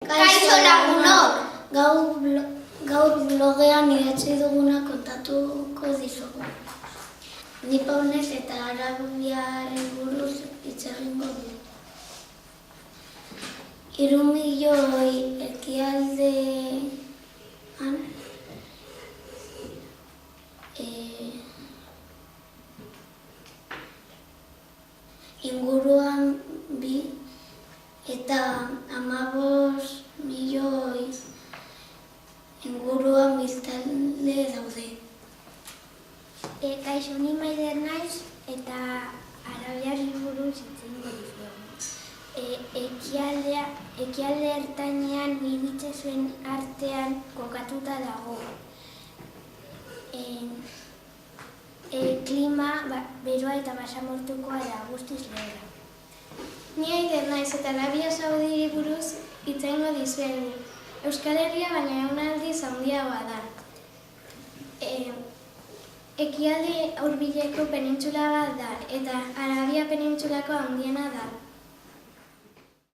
Kaixo lagunok! Gaur blogean idatzi duguna kontatuko dizugu. Ni Paunez eta Arabiaren buruz hitz egingo dugu. 3 milioi ekialdean inguruan bi eta 15 milioi inguruan biztanle daude. Kaixo, ni Maider naiz eta Arabiari buruz hitz egingo dizuegu. Ekialde ertainean Miditsesen artean kokatuta dago. Klima beroa eta basamortukoa da, guztiz lehera. Ni Aider naiz eta Arabia Saudiri buruz hitz egingo dizuegu. Euskal Herria baina ehunaldiz handiagoa da. Ekialde hurbileko penintsula bat da eta Arabia penintsulako handiena da.